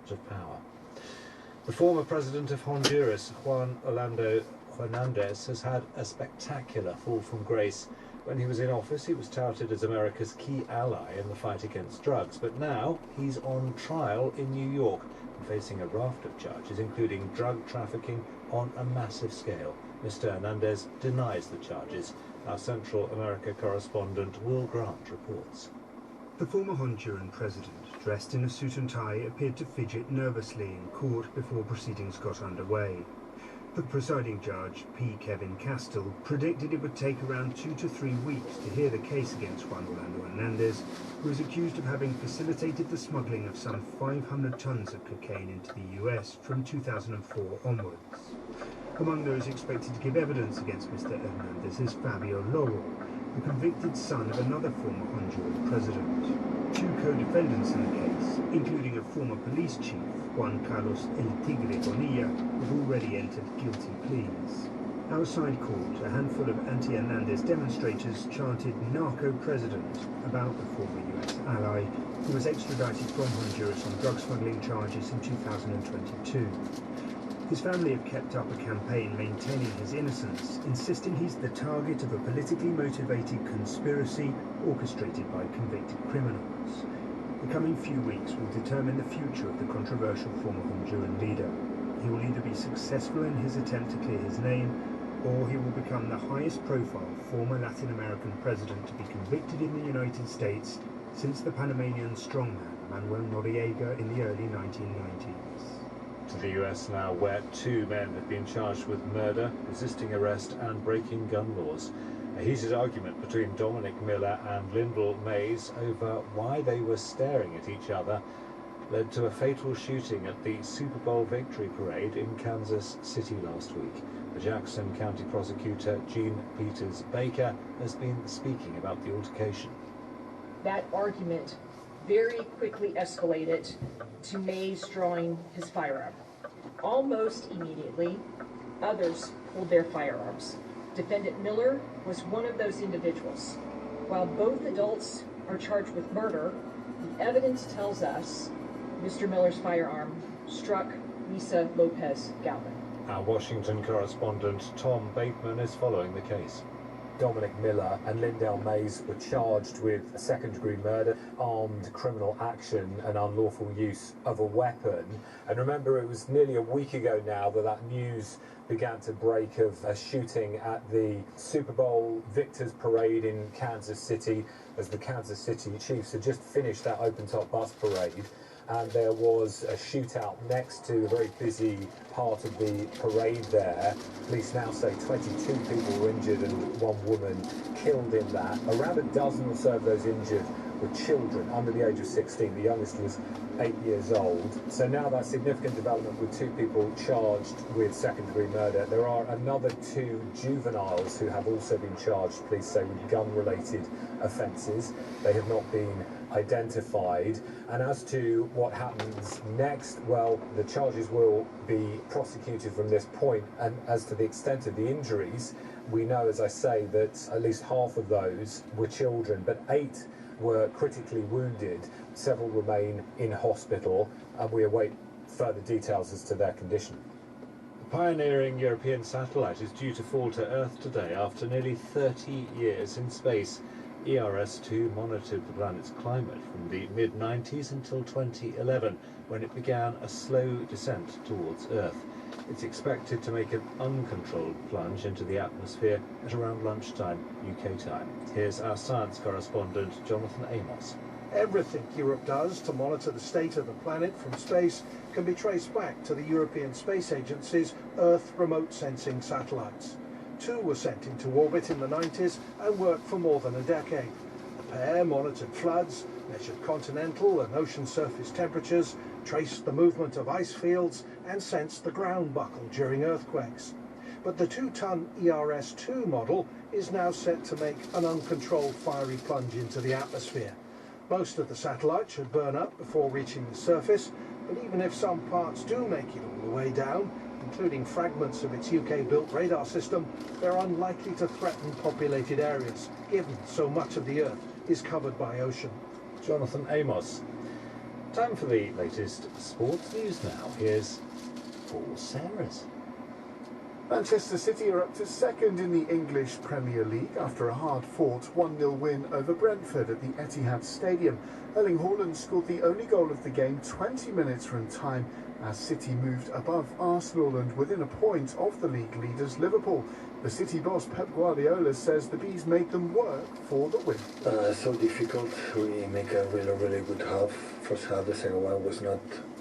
out of power. The former president of Honduras, Juan Orlando Hernandez, has had a spectacular fall from grace. When he was in office, he was touted as America's key ally in the fight against drugs, but now he's on trial in New York and facing a raft of charges, including drug trafficking on a massive scale. Mr. Hernandez denies the charges. Our Central America correspondent Will Grant reports. The former Honduran president, dressed in a suit and tie, appeared to fidget nervously in court before proceedings got underway. The presiding judge, P. Kevin Castile, predicted it would take around 2 to 3 weeks to hear the case against Juan Orlando Hernandez, who is accused of having facilitated the smuggling of some 500 tons of cocaine into the US from 2004 onwards. Among those expected to give evidence against Mr. Hernandez is Fabio Loro, the convicted son of another former Honduran president. 2 co-defendants in the case, including a former police chief, Juan Carlos El Tigre Bonilla, have already entered guilty pleas. Outside court, a handful of anti-Hernandez demonstrators chanted "Narco President" about the former US ally, who was extradited from Honduras on drug smuggling charges in 2022. His family have kept up a campaign maintaining his innocence, insisting he's the target of a politically motivated conspiracy orchestrated by convicted criminals. The coming few weeks will determine the future of the controversial former Honduran leader. He will either be successful in his attempt to clear his name, or he will become the highest profile former Latin American president to be convicted in the United States since the Panamanian strongman Manuel Noriega in the early 1990s. To the US now, where 2 men have been charged with murder, resisting arrest and breaking gun laws. A heated argument between Dominic Miller and Lyndall Mays over why they were staring at each other led to a fatal shooting at the Super Bowl victory parade in Kansas City last week. The Jackson County prosecutor, Jean Peters Baker, has been speaking about the altercation. That argument very quickly escalated to Mays drawing his firearm. Almost immediately, others pulled their firearms. Defendant Miller was one of those individuals. While both adults are charged with murder, the evidence tells us Mr. Miller's firearm struck Lisa Lopez Galvin. Our Washington correspondent Tom Bateman is following the case. Dominic Miller and Lyndall Mays were charged with second-degree murder, armed criminal action and unlawful use of a weapon. And remember, it was nearly a week ago now that news began to break of a shooting at the Super Bowl Victors Parade in Kansas City, as the Kansas City Chiefs had just finished that open-top bus parade. And there was a shootout next to a very busy part of the parade there. Police now say 22 people were injured and 1 woman killed in that. Around a dozen or so of those injured were children under the age of 16. The youngest was 8 years old. So now that significant development with 2 people charged with second-degree murder. There are another 2 juveniles who have also been charged, police say, with gun-related offences. They have not been identified. And as to what happens next, well, the charges will be prosecuted from this point. And as to the extent of the injuries, we know, as I say, that at least half of those were children, but 8 were critically wounded. Several remain in hospital, and we await further details as to their condition. The pioneering European satellite is due to fall to Earth today after nearly 30 years in space. ERS-2 monitored the planet's climate from the mid-90s until 2011, when it began a slow descent towards Earth. It's expected to make an uncontrolled plunge into the atmosphere at around lunchtime UK time. Here's our science correspondent, Jonathan Amos. Everything Europe does to monitor the state of the planet from space can be traced back to the European Space Agency's Earth remote sensing satellites. 2 were sent into orbit in the 90s and worked for more than a decade. The pair monitored floods, measured continental and ocean surface temperatures, traced the movement of ice fields and sensed the ground buckle during earthquakes. But the 2-ton ERS-2 model is now set to make an uncontrolled fiery plunge into the atmosphere. Most of the satellite should burn up before reaching the surface, but even if some parts do make it all the way down, including fragments of its UK-built radar system, they're unlikely to threaten populated areas, given so much of the Earth is covered by ocean. Jonathan Amos. Time for the latest sports news now. Here's Paul Serres. Manchester City are up to second in the English Premier League after a hard-fought 1-0 win over Brentford at the Etihad Stadium. Erling Haaland scored the only goal of the game 20 minutes from time as City moved above Arsenal and within a point of the league leaders Liverpool. The City boss Pep Guardiola says the Bees made them work for the win. So difficult. We make a really good half. First half, the second one was not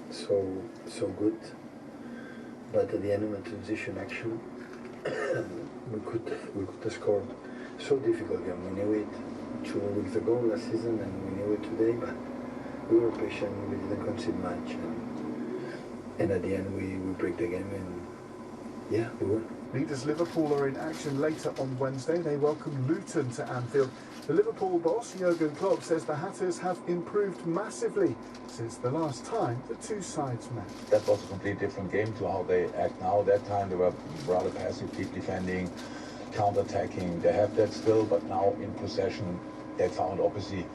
so good. But at the end of the transition action, we could score. So difficult game. We knew it 2 weeks ago last season, and we knew it today. But we were patient. We didn't concede much, and at the end we break the game, and yeah, we won. Leaders Liverpool are in action later on Wednesday. They welcome Luton to Anfield. The Liverpool boss, Jurgen Klopp, says the Hatters have improved massively since the last time the two sides met. That was a completely different game to how they act now. That time they were rather passive, deep defending, counter-attacking. They have that still, but now in possession they found obviously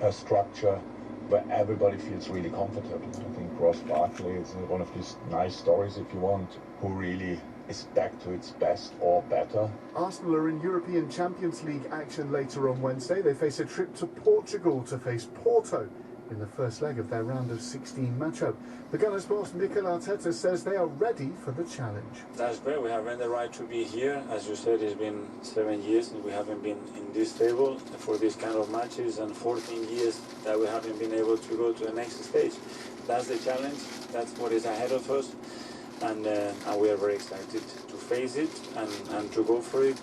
a structure where everybody feels really comfortable. I think Ross Barkley is one of these nice stories, if you want, who really is back to its best or better. Arsenal are in European Champions League action later on Wednesday. They face a trip to Portugal to face Porto in the first leg of their round of 16 matchup. The Gunners boss Mikel Arteta says they are ready for the challenge. That's great. We have earned the right to be here. As you said, it's been 7 years and we haven't been in this table for this kind of matches, and 14 years that we haven't been able to go to the next stage. That's the challenge. That's what is ahead of us. And we are very excited to face it and to go for it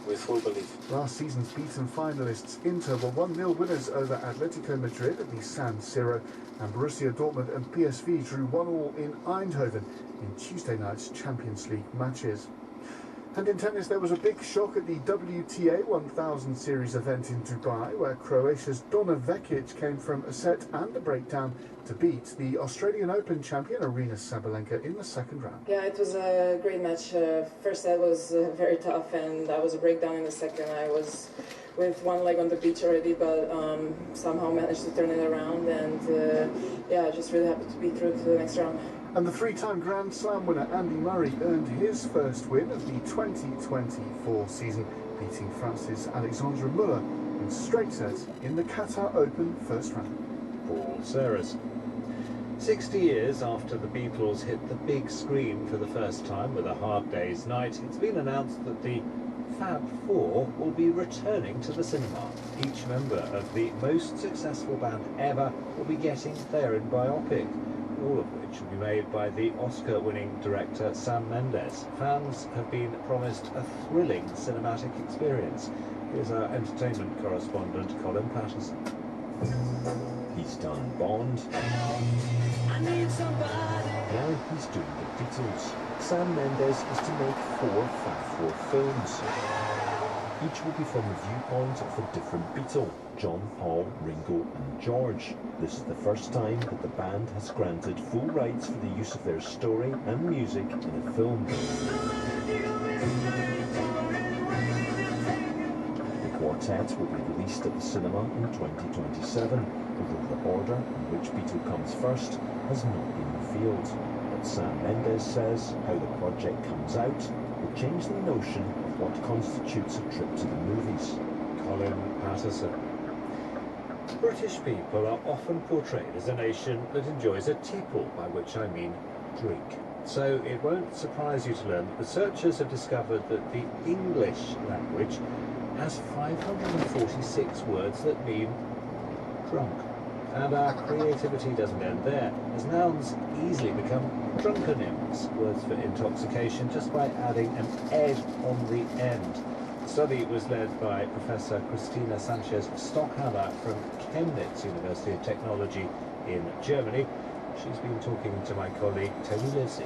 with full belief. Last season's beaten finalists Inter were 1-0 winners over Atletico Madrid at the San Siro, and Borussia Dortmund and PSV drew 1-1 in Eindhoven in Tuesday night's Champions League matches. And in tennis, there was a big shock at the WTA 1000 Series event in Dubai, where Croatia's Donna Vekic came from a set and a breakdown to beat the Australian Open champion Aryna Sabalenka in the second round. Yeah, it was a great match. First set was very tough, and that was a breakdown in the second. I was with one leg on the beach already, but somehow managed to turn it around, and yeah, just really happy to be through to the next round. And the three-time Grand Slam winner Andy Murray earned his first win of the 2024 season, beating France's Alexandre Muller in straight sets in the Qatar Open first round. Paul Serres. 60 years after the Beatles hit the big screen for the first time with A Hard Day's Night, it's been announced that the Fab Four will be returning to the cinema. Each member of the most successful band ever will be getting their own biopic, all of which will be made by the Oscar-winning director Sam Mendes. Fans have been promised a thrilling cinematic experience. Here's our entertainment correspondent Colin Patterson. He's done Bond. I need somebody. Now he's doing the Beatles. Sam Mendes is to make 4 Fab Four films. Each will be from the viewpoint of a different Beatle: John, Paul, Ringo and George. This is the first time that the band has granted full rights for the use of their story and music in a film. The quartet will be released at the cinema in 2027, although the order in which Beatle comes first has not been revealed. But Sam Mendes says how the project comes out will change the notion of what constitutes a trip to the movies. Colin Patterson. British people are often portrayed as a nation that enjoys a tipple, by which I mean drink. So it won't surprise you to learn that researchers have discovered that the English language has 546 words that mean drunk. And our creativity doesn't end there, as nouns easily become drunkonyms, words for intoxication, just by adding an ed on the end. The study was led by Professor Christina Sanchez-Stockhammer from Chemnitz University of Technology in Germany. She's been talking to my colleague Tony Livesey.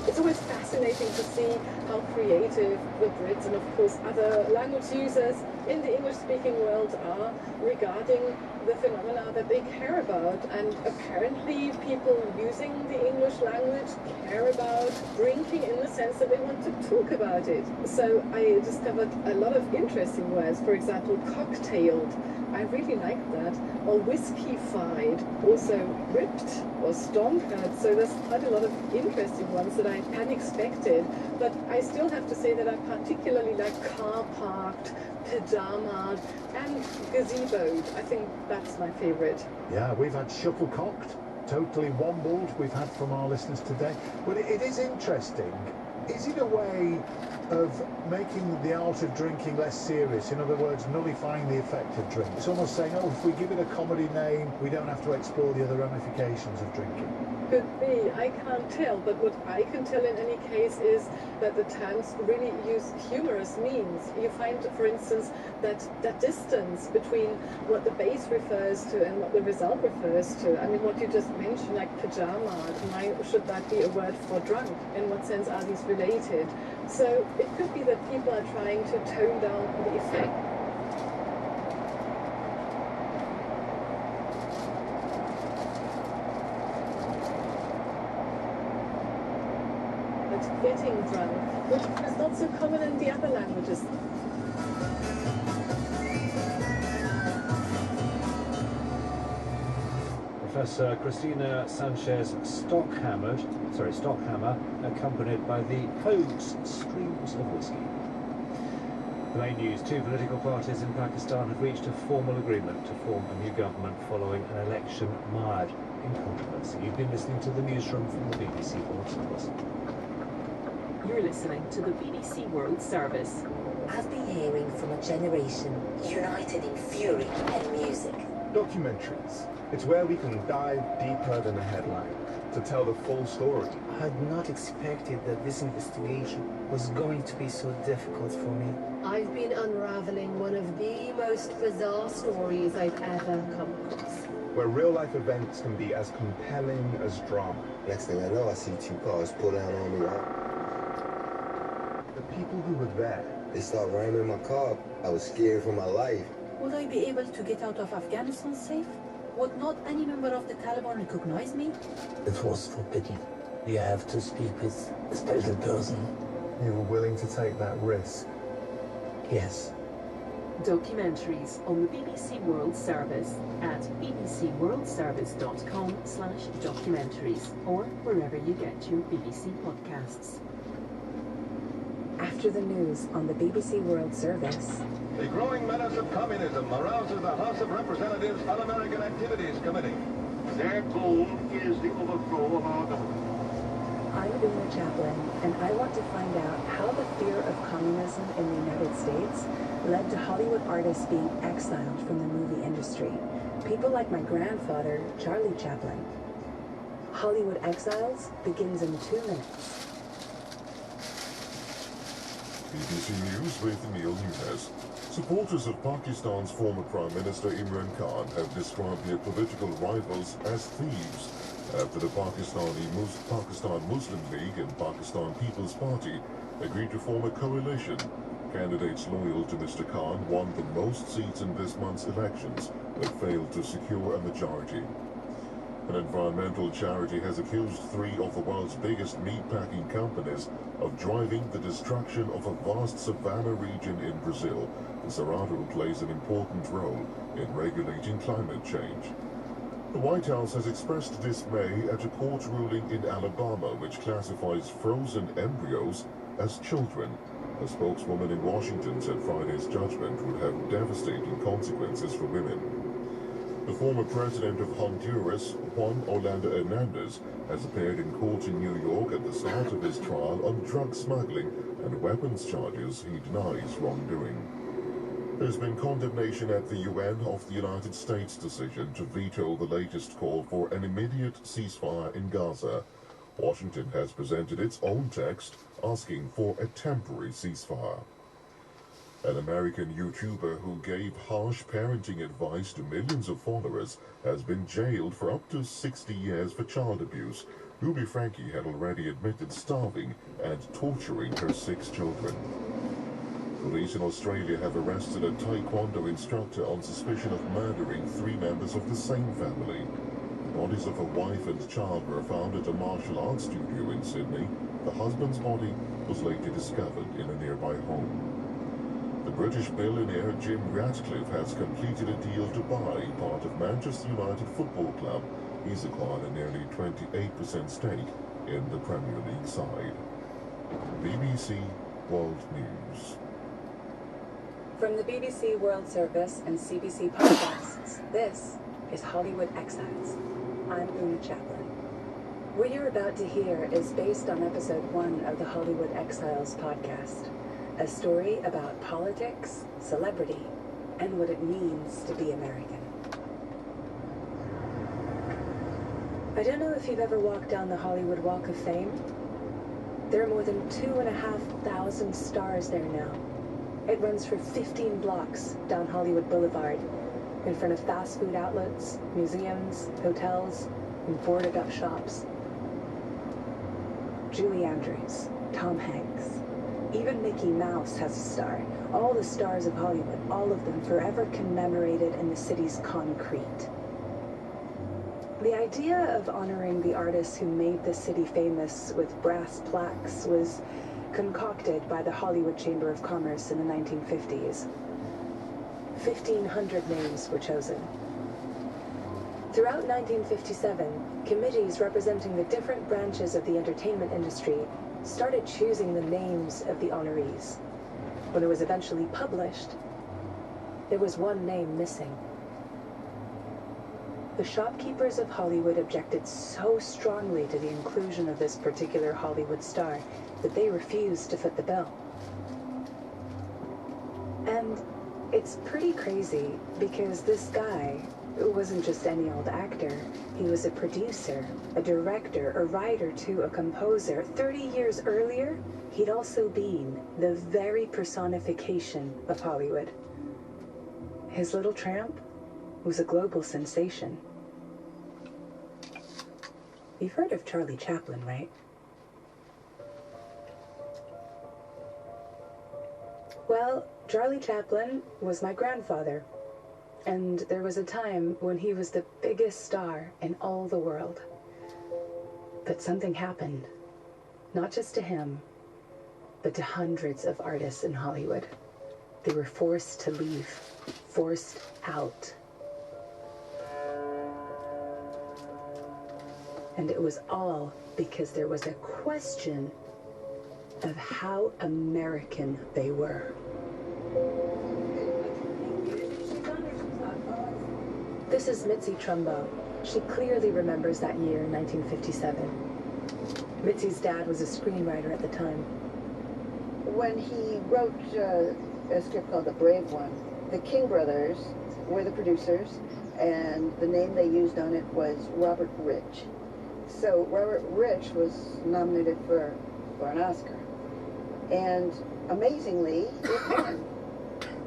It's always fascinating to see how creative the Brits and of course other language users in the English-speaking world are regarding the phenomena that they care about. And apparently people using the English language care about drinking in the sense that they want to talk about it. So I discovered a lot of interesting words. For example, cocktailed. I really like that. Or whiskey-fied. Also ripped or stonkered. So there's quite a lot of interesting ones that I hadn't expected. But I still have to say that I particularly like car parked, pajamaed, and gazeboed. I think that's my favorite. Yeah, we've had shuttlecocked, totally wombled, we've had from our listeners today. But it is interesting. Is it a way of making the art of drinking less serious? In other words, nullifying the effect of drink. It's almost saying, oh, if we give it a comedy name, we don't have to explore the other ramifications of drinking. Could be. I can't tell, but what I can tell in any case is that the terms really use humorous means. You find, for instance, that distance between what the base refers to and what the result refers to. I mean, what you just mentioned, like pajama, why should that be a word for drunk? In what sense are these related? So it could be that people are trying to tone down the effect. Getting drunk, which is not so common in the other languages. Professor Christina Sanchez Stockhammer, accompanied by the Hogue's streams of whiskey. The main news: two political parties in Pakistan have reached a formal agreement to form a new government following an election mired in controversy. You've been listening to the newsroom from the BBC World Service. You're listening to the BBC World Service. I've been hearing from a generation united in fury and music. Documentaries. It's where we can dive deeper than a headline to tell the full story. I had not expected that this investigation was going to be so difficult for me. I've been unraveling one of the most bizarre stories I've ever come across. Where real-life events can be as compelling as drama. Next thing I know, I see two cars pull down on me. The people who were there. They start ramming my car. I was scared for my life. Would I be able to get out of Afghanistan safe? Would not any member of the Taliban recognize me? It was forbidden. You have to speak with a special person. You were willing to take that risk? Yes. Documentaries on the BBC World Service at bbcworldservice.com/documentaries or wherever you get your BBC podcasts. After the news on the BBC World Service. The growing menace of communism arouses the House of Representatives Un-American Activities Committee. Their goal is the overthrow of our government. I'm Una Chaplin, and I want to find out how the fear of communism in the United States led to Hollywood artists being exiled from the movie industry. People like my grandfather, Charlie Chaplin. Hollywood Exiles begins in 2 minutes. BBC News with Neil Nunes. Supporters of Pakistan's former Prime Minister Imran Khan have described their political rivals as thieves after the Pakistan Muslim League and Pakistan People's Party agreed to form a coalition. Candidates loyal to Mr. Khan won the most seats in this month's elections, but failed to secure a majority. An environmental charity has accused 3 of the world's biggest meatpacking companies of driving the destruction of a vast savanna region in Brazil. The Cerrado plays an important role in regulating climate change. The White House has expressed dismay at a court ruling in Alabama which classifies frozen embryos as children. A spokeswoman in Washington said Friday's judgment would have devastating consequences for women. The former president of Honduras, Juan Orlando Hernandez, has appeared in court in New York at the start of his trial on drug smuggling and weapons charges he denies wrongdoing. There's been condemnation at the UN of the United States' decision to veto the latest call for an immediate ceasefire in Gaza. Washington has presented its own text asking for a temporary ceasefire. An American YouTuber who gave harsh parenting advice to millions of followers has been jailed for up to 60 years for child abuse. Ruby Franke had already admitted starving and torturing her 6 children. Police in Australia have arrested a taekwondo instructor on suspicion of murdering 3 members of the same family. The bodies of a wife and child were found at a martial arts studio in Sydney. The husband's body was later discovered in a nearby home. The British billionaire Jim Ratcliffe has completed a deal to buy part of Manchester United Football Club. He's acquired a nearly 28% stake in the Premier League side. BBC World News. From the BBC World Service and CBC Podcasts, this is Hollywood Exiles. I'm Una Chaplin. What you're about to hear is based on episode 1 of the Hollywood Exiles podcast, a story about politics, celebrity, and what it means to be American. I don't know if you've ever walked down the Hollywood Walk of Fame. There are more than 2,500 stars there now. It runs for 15 blocks down Hollywood Boulevard, in front of fast food outlets, museums, hotels, and boarded-up shops. Julie Andrews, Tom Hanks, even Mickey Mouse has a star. All the stars of Hollywood, all of them forever commemorated in the city's concrete. The idea of honoring the artists who made the city famous with brass plaques was concocted by the Hollywood Chamber of Commerce in the 1950s. 1,500 names were chosen. Throughout 1957, committees representing the different branches of the entertainment industry started choosing the names of the honorees. When it was eventually published, there was one name missing. The shopkeepers of Hollywood objected so strongly to the inclusion of this particular Hollywood star that they refused to foot the bill. And it's pretty crazy because this guy wasn't just any old actor. He was a producer, a director, a writer too, a composer. 30 years earlier, he'd also been the very personification of Hollywood. His Little Tramp was a global sensation. You've heard of Charlie Chaplin, right? Well, Charlie Chaplin was my grandfather, and there was a time when he was the biggest star in all the world. But something happened, not just to him, but to hundreds of artists in Hollywood. They were forced to leave, forced out. And it was all because there was a question of how American they were. This is Mitzi Trumbo. She clearly remembers that year in 1957. Mitzi's dad was a screenwriter at the time. When he wrote a script called The Brave One, the King brothers were the producers, and the name they used on it was Robert Rich. So Robert Rich was nominated for an Oscar. And amazingly, it won.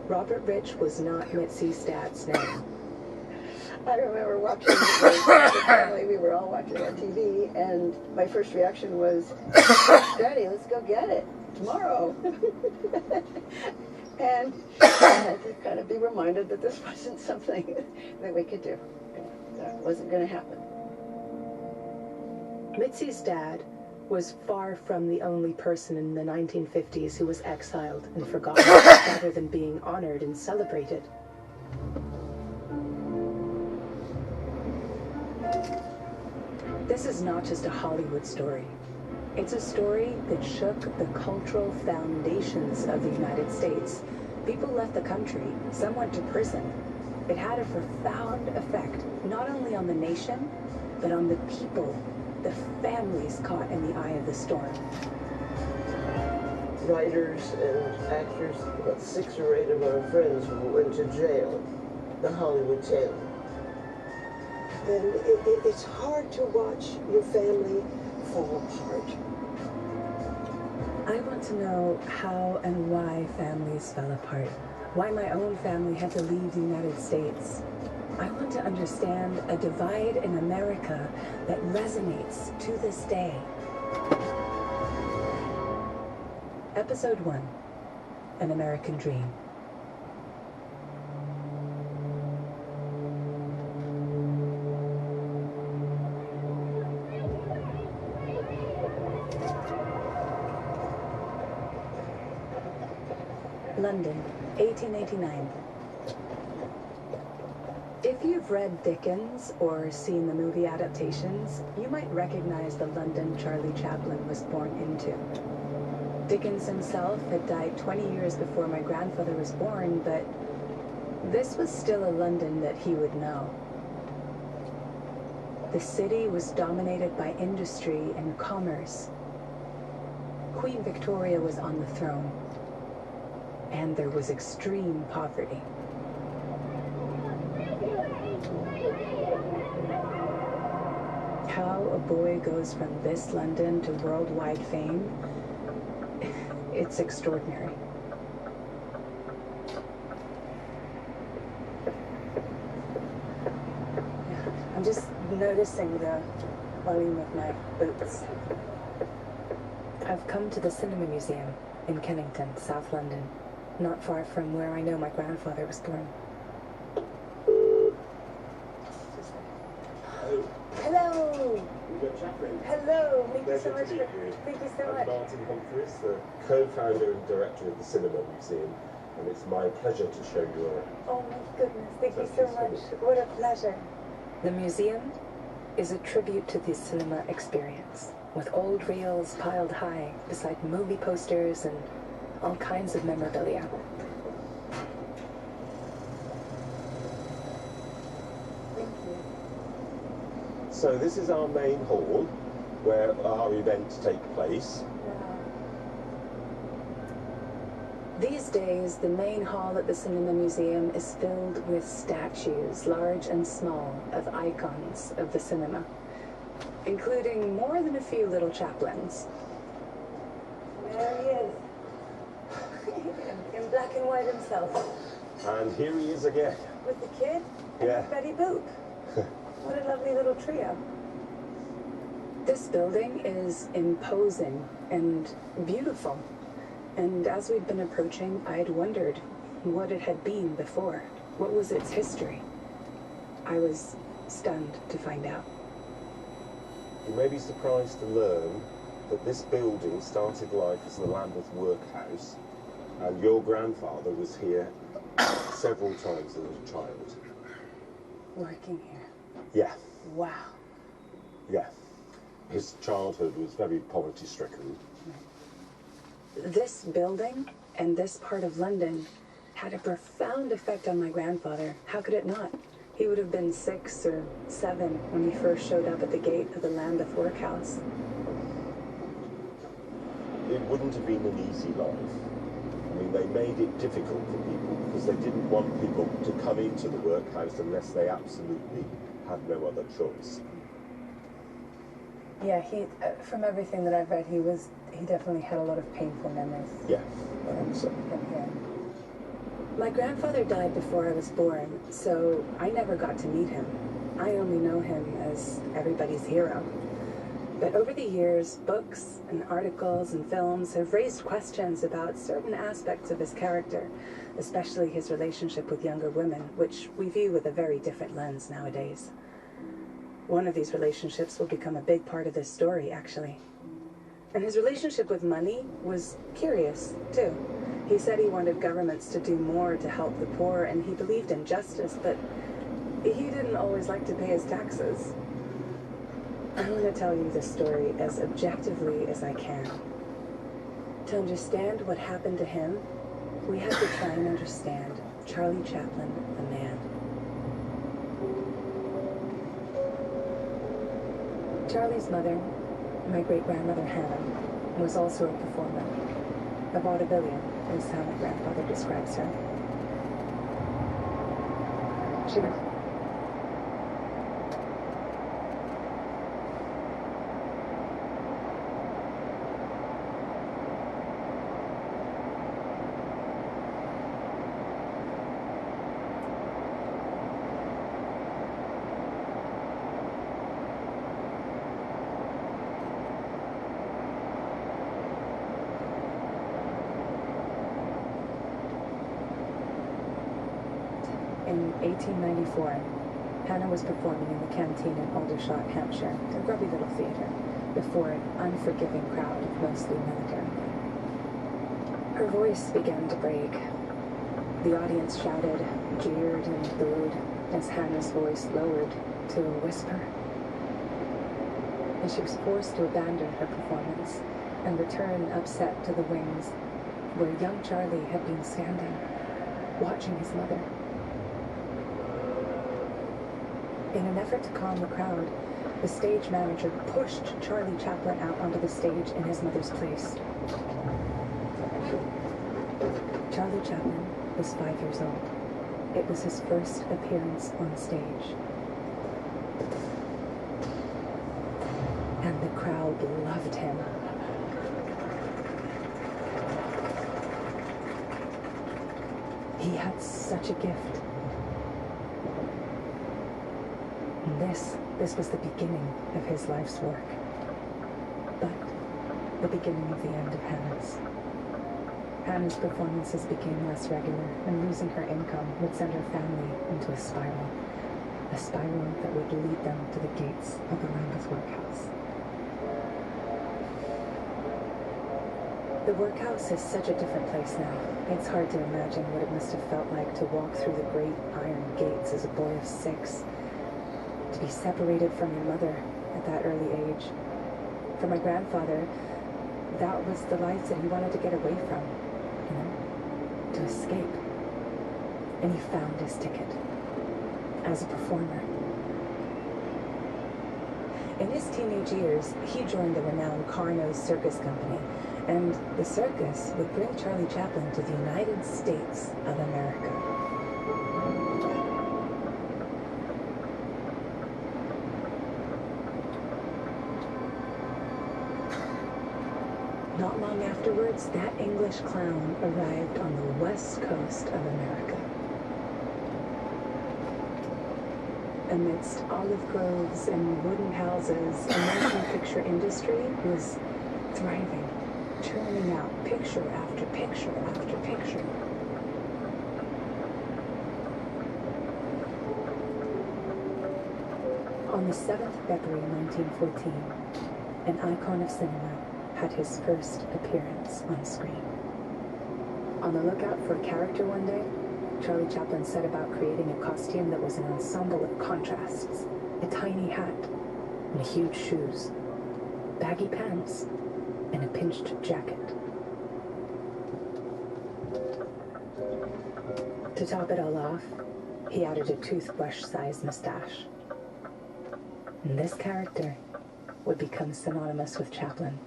Robert Rich was not Mitzi's dad's name. I remember watching it with the family. We were all watching on TV, and my first reaction was, Daddy, let's go get it tomorrow. And I had to kind of be reminded that this wasn't something that we could do. That wasn't going to happen. Mitzi's dad was far from the only person in the 1950s who was exiled and forgotten rather than being honored and celebrated. This is not just a Hollywood story. It's a story that shook the cultural foundations of the United States. People left the country, some went to prison. It had a profound effect, not only on the nation, but on the people, the families caught in the eye of the storm. Writers and actors, about 6 or 8 of our friends went to jail, the Hollywood jail. And it's hard to watch your family fall apart. I want to know how and why families fell apart, why my own family had to leave the United States. I want to understand a divide in America that resonates to this day. Episode 1, an American dream. London, 1889. If you've read Dickens or seen the movie adaptations, you might recognize the London Charlie Chaplin was born into. Dickens himself had died 20 years before my grandfather was born, but this was still a London that he would know. The city was dominated by industry and commerce. Queen Victoria was on the throne, and there was extreme poverty. How a boy goes from this London to worldwide fame, it's extraordinary. I'm just noticing the volume of my boots. I've come to the Cinema Museum in Kennington, South London, not far from where I know my grandfather was born. Hello! Hello! Thank you so much. Thank you so much. I'm Martin Humphreys, the co-founder and director of the Cinema Museum, and it's my pleasure to show you around. Oh my goodness, thank you so much. What a pleasure. The museum is a tribute to the cinema experience, with old reels piled high beside movie posters and all kinds of memorabilia. So this is our main hall, where our events take place. These days, the main hall at the Cinema Museum is filled with statues, large and small, of icons of the cinema, including more than a few little Chaplins. There he is, in black and white himself. And here he is again. With the kid and Betty Boop. What a lovely little trio. This building is imposing and beautiful. And as we'd been approaching, I'd wondered what it had been before. What was its history? I was stunned to find out. You may be surprised to learn that this building started life as the Lambeth Workhouse, and your grandfather was here several times as a child. Working here. Yeah. Wow. Yeah. His childhood was very poverty-stricken. This building and this part of London had a profound effect on my grandfather. How could it not? He would have been 6 or 7 when he first showed up at the gate of the Lambeth Workhouse. It wouldn't have been an easy life. I mean, they made it difficult for people because they didn't want people to come into the workhouse unless they absolutely had no other choice. Yeah, from everything that I've read, he definitely had a lot of painful memories. Yeah, I think so. My grandfather died before I was born, so I never got to meet him. I only know him as everybody's hero. But over the years, books and articles and films have raised questions about certain aspects of his character, especially his relationship with younger women, which we view with a very different lens nowadays. One of these relationships will become a big part of this story, actually. And his relationship with money was curious, too. He said he wanted governments to do more to help the poor, and he believed in justice, but he didn't always like to pay his taxes. I'm going to tell you this story as objectively as I can. To understand what happened to him, we have to try and understand Charlie Chaplin, the man. Charlie's mother, my great-grandmother Hannah, was also a performer. A vaudevillian is how my grandfather describes her. She was 1894. Hannah was performing in the canteen in Aldershot, Hampshire, a grubby little theatre, before an unforgiving crowd of mostly military men. Her voice began to break. The audience shouted, jeered, and booed as Hannah's voice lowered to a whisper. And she was forced to abandon her performance and return upset to the wings, where young Charlie had been standing, watching his mother. In an effort to calm the crowd, the stage manager pushed Charlie Chaplin out onto the stage in his mother's place. Charlie Chaplin was 5 years old. It was his first appearance on stage. And the crowd loved him. He had such a gift. And this was the beginning of his life's work. But the beginning of the end of Hannah's. Hannah's performances became less regular, and losing her income would send her family into a spiral that would lead them to the gates of the Lambeth Workhouse. The workhouse is such a different place now. It's hard to imagine what it must have felt like to walk through the great iron gates as a boy of 6, to be separated from your mother at that early age. For my grandfather, that was the life that he wanted to get away from, to escape. And he found his ticket as a performer. In his teenage years, he joined the renowned Carno's Circus Company, and the circus would bring Charlie Chaplin to the United States of America. Not long afterwards, that English clown arrived on the west coast of America. Amidst olive groves and wooden houses, the motion picture industry was thriving, churning out picture after picture after picture. On the 7th of February 1914, an icon of cinema had his first appearance on screen. On the lookout for a character one day, Charlie Chaplin set about creating a costume that was an ensemble of contrasts: a tiny hat and huge shoes, baggy pants, and a pinched jacket. To top it all off, he added a toothbrush-sized mustache. And this character would become synonymous with Chaplin.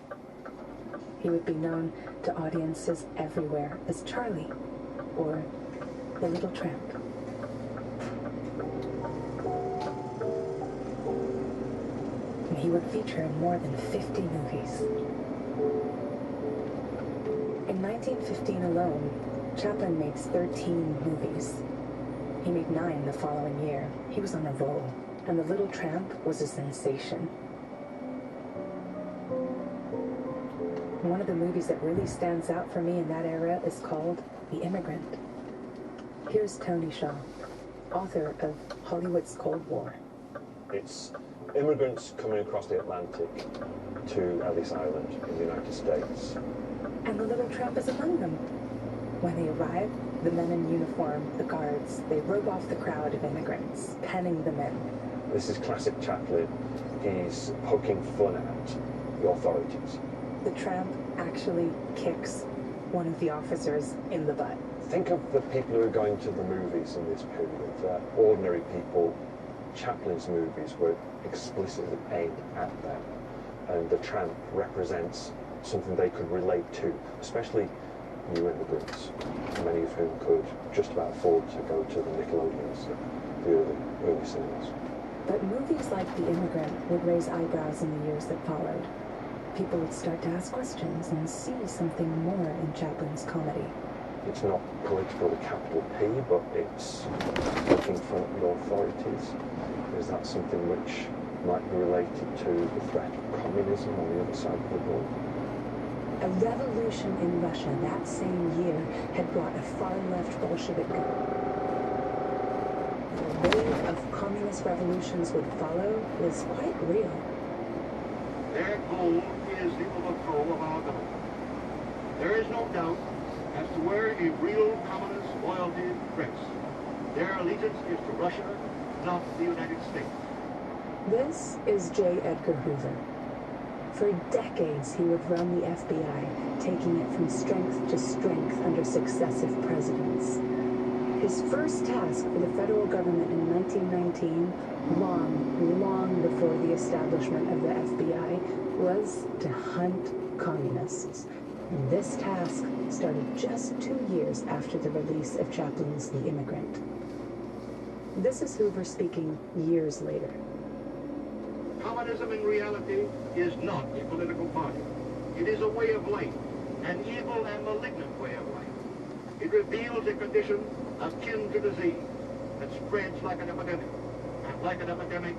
He would be known to audiences everywhere as Charlie, or the Little Tramp. And he would feature in more than 50 movies. In 1915 alone, Chaplin made 13 movies. He made 9 the following year. He was on a roll, and The Little Tramp was a sensation. One of the movies that really stands out for me in that era is called The Immigrant. Here's Tony Shaw, author of Hollywood's Cold War. It's immigrants coming across the Atlantic to Ellis Island in the United States. And The Little Tramp is among them. When they arrive, the men in uniform, the guards, they rope off the crowd of immigrants, penning them in. This is classic Chaplin. He's poking fun at the authorities. The tramp actually kicks one of the officers in the butt. Think of the people who are going to the movies in this period. Ordinary people. Chaplin's movies were explicitly aimed at them. And the tramp represents something they could relate to, especially new immigrants, many of whom could just about afford to go to the Nickelodeons, the early cinemas. But movies like The Immigrant would raise eyebrows in the years that followed. People would start to ask questions and see something more in Chaplin's comedy. It's not political with capital P, but it's looking for the authorities. Is that something which might be related to the threat of communism on the other side of the world? A revolution in Russia that same year had brought a far-left Bolshevik wave of communist revolutions would follow was quite real. Their goal is the overthrow of our government. There is no doubt as to where a real communist loyalty rests. Their allegiance is to Russia, not the United States. This is J. Edgar Hoover. For decades, he would run the FBI, taking it from strength to strength under successive presidents. His first task for the federal government in 1919, long before the establishment of the FBI, was to hunt communists. This task started just 2 years after the release of Chaplin's The Immigrant. This is Hoover speaking years later. Communism in reality is not a political party. It is a way of life, an evil and malignant way of life. It reveals a condition akin to disease that spreads like an epidemic. And like an epidemic,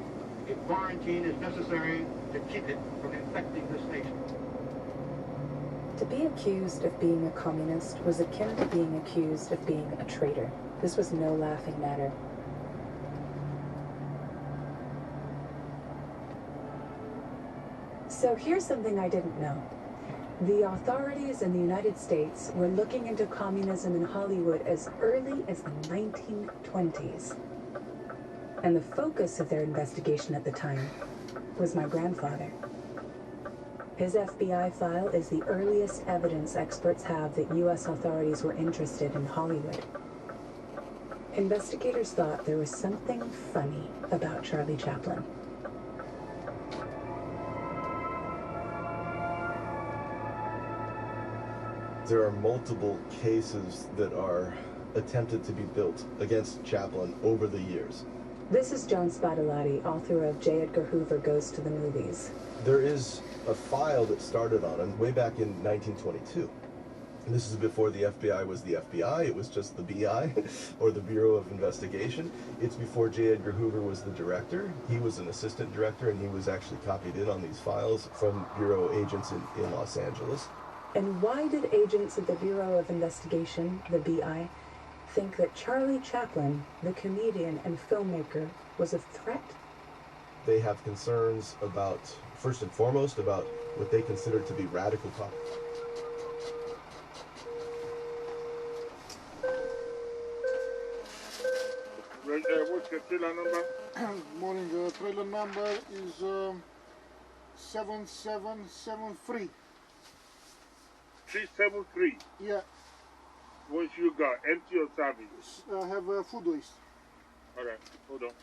a quarantine is necessary to keep it from infecting this nation. To be accused of being a communist was akin to being accused of being a traitor. This was no laughing matter. So here's something I didn't know. The authorities in the United States were looking into communism in Hollywood as early as the 1920s. And the focus of their investigation at the time was my grandfather. His FBI file is the earliest evidence experts have that U.S. authorities were interested in Hollywood. Investigators thought there was something funny about Charlie Chaplin. There are multiple cases that are attempted to be built against Chaplin over the years. This is John Spadolati, author of J. Edgar Hoover Goes to the Movies. There is a file that started on him way back in 1922. And this is before the FBI was the FBI, it was just the BI, or the Bureau of Investigation. It's before J. Edgar Hoover was the director. He was an assistant director, and he was actually copied in on these files from Bureau agents in Los Angeles. And why did agents of the Bureau of Investigation, the BI, think that Charlie Chaplin, the comedian and filmmaker, was a threat? They have concerns about, first and foremost, about what they consider to be radical talk. What's the trailer number? Morning, the trailer number is 7773. 373. Yeah. What you got? Empty or savage? I have food waste. Alright, hold on.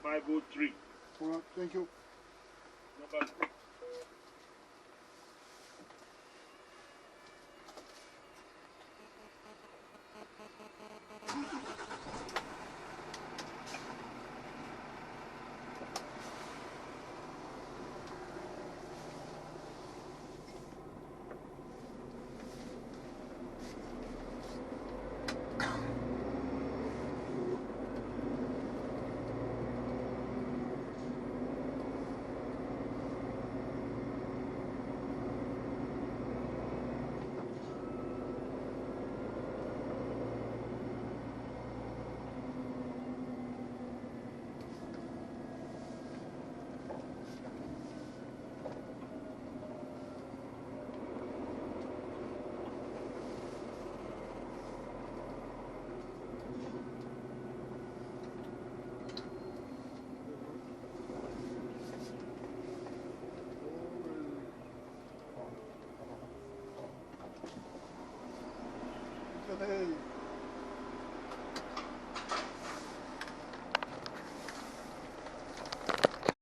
My vote 3. All right, thank you. Number 6. is.